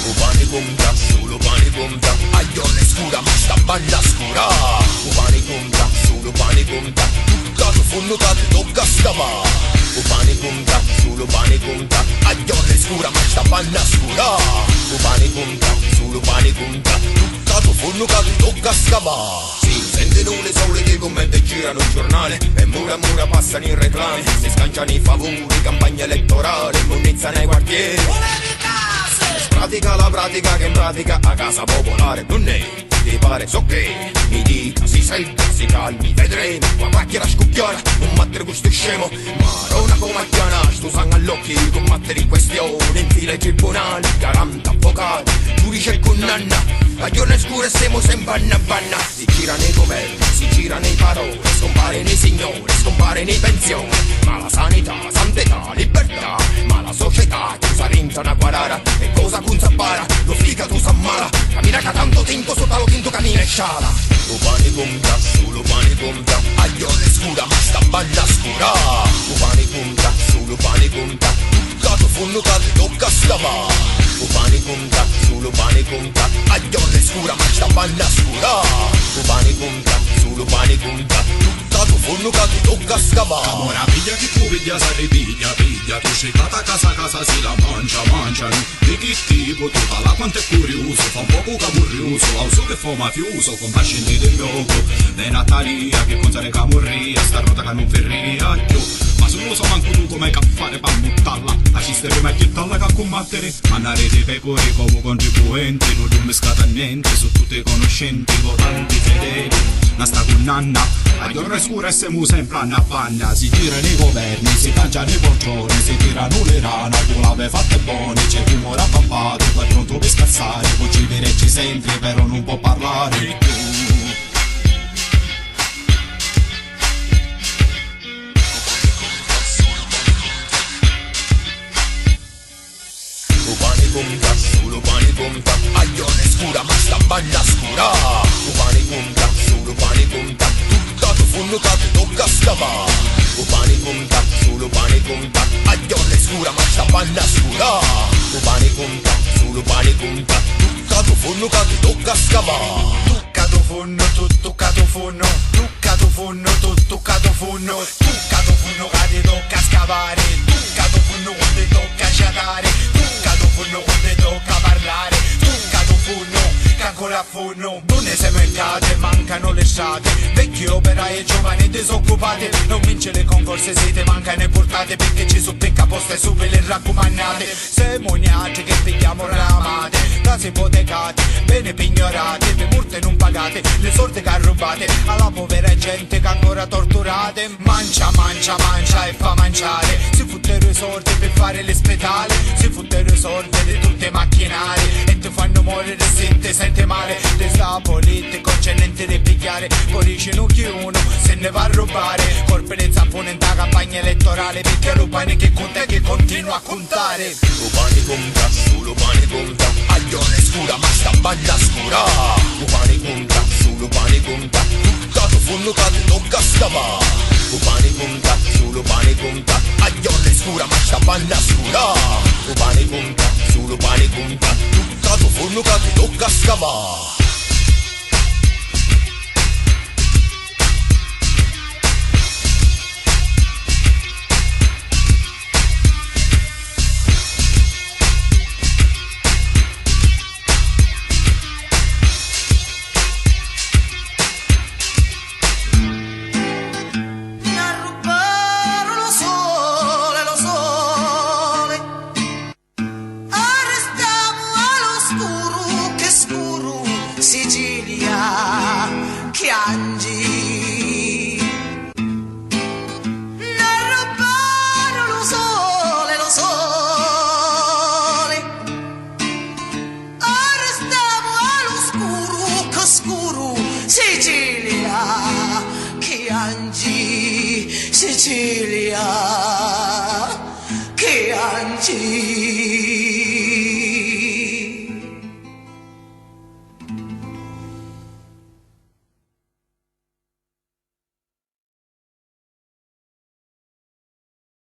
Upani kumta, solo pani kumta, aglione scura ma sta balla scura. Upani kumta, solo pani kumta, cato funno cato tocca scava. Upani kumta, solo pani kumta, aglione scura ma sta balla scura. Upani kumta, solo pani kumta, cato funno cato tocca scava. Si sentono le sole che commenti e girano il giornale, e mura a mura passano i reclami, si scanciano i favori, campagna elettorale, monnezza nei quartieri. Pratica la pratica che in pratica a casa popolare non è, ti pare so che mi dica, si senta, si calmi, vedremo, qua macchina scocchiara, non mettere questo scemo, marona come a chiana, sto sangue all'occhio, combattere in questione, in fila ai tribunali, 40 avvocati, giudice e condanna, a giorni scure siamo sempre a banna, si girano i governi, si girano i parole, scompare nei signori, scompare nei pensioni, ma la sanità, santità, libertà, ma la società, chiusa rinta una guarara, e cosa kun s'appara, lo fica tu s'ammala, cammina che tanto tempo sotto lo tinto cammina e sciala. Lo pane conta, solo pane conta, aglione scura ma sta balla scura. Lo pane conta, solo pane conta, cato funno cato tocca scava. Lo pane conta, solo pane conta, aglione scura ma sta balla scura. Lo pane conta, solo pane conta, cato funno cato tocca scava. Ora piglia chi tu piglia sa ripiglia, piglia, tu scicata casa casa si la mangiano, di che tipo tu fa la quanto è curioso, fa un poco camurrioso, al suo che fa mafioso, con fascini del gioco, de Natalia che con sare camurria, sta rota che non ferria, ma se non lo so manco tu come che fare per buttarla, a ci stai prima che talla che a combattere, mannare dei pecore come contribuenti, non mi scata niente, su tutti i conoscenti, votanti fedeli, non sta con nanna, a giorni scure siamo sempre a panna, si girano i governi, si cangiano i poltroni, si tirano le rane, tu l'ave fatte buone, c'è chi muore appappato, poi pronto per scazzare, poi ci ci senti però non può parlare più. Upani conta, solo pani conta, aglione scura ma sta balla scura. Upani conta, solo pani conta, cato funno cato tocca scava. Upani conta, solo pani conta, aglione scura ma sta balla scura. Upani conta, solo pani conta, cato funno cato tocca scava. Toccato funno, toccato funno, toccato funno, toccato funno, toccato funno che ti tocca scavare, toccato funno quando ti tocca sciatare, toccato funno quando ti tocca parlare, toccato funno che ancora a funno, donne sementate, mancano le strade, vecchi operai e giovani disoccupati, non vince le concorse siete mancano e portate perché ci sono pecca poste su le raccomandate, siamo ignati che pigliamo ramate, case ipotecate, bene pignorate, le multe non pagate, le sorte che rubate, alla povera gente che ancora torturate, mangia, mangia, mangia e fa mangiare, si fotterono i soldi per fare l'ospedale, si fotterono i soldi di tutte macchinari, e ti fanno morire se ti sente male, te sta politico c'è niente da pigliare, poi dicono che uno se ne va a rubare, colpe le zampone in da campagna elettorale, perché lo pane che conta e che continua a contare. Lo pane conta, solo pane conta, aglione scura ma sta balla scura. Lo pane conta, solo pane conta, cato funno cato tocca scava. Lo pane conta, solo pane conta, aglione scura ma sta balla scura. Lo pane conta, solo pane conta, cato funno cato tocca scava. Sicilia,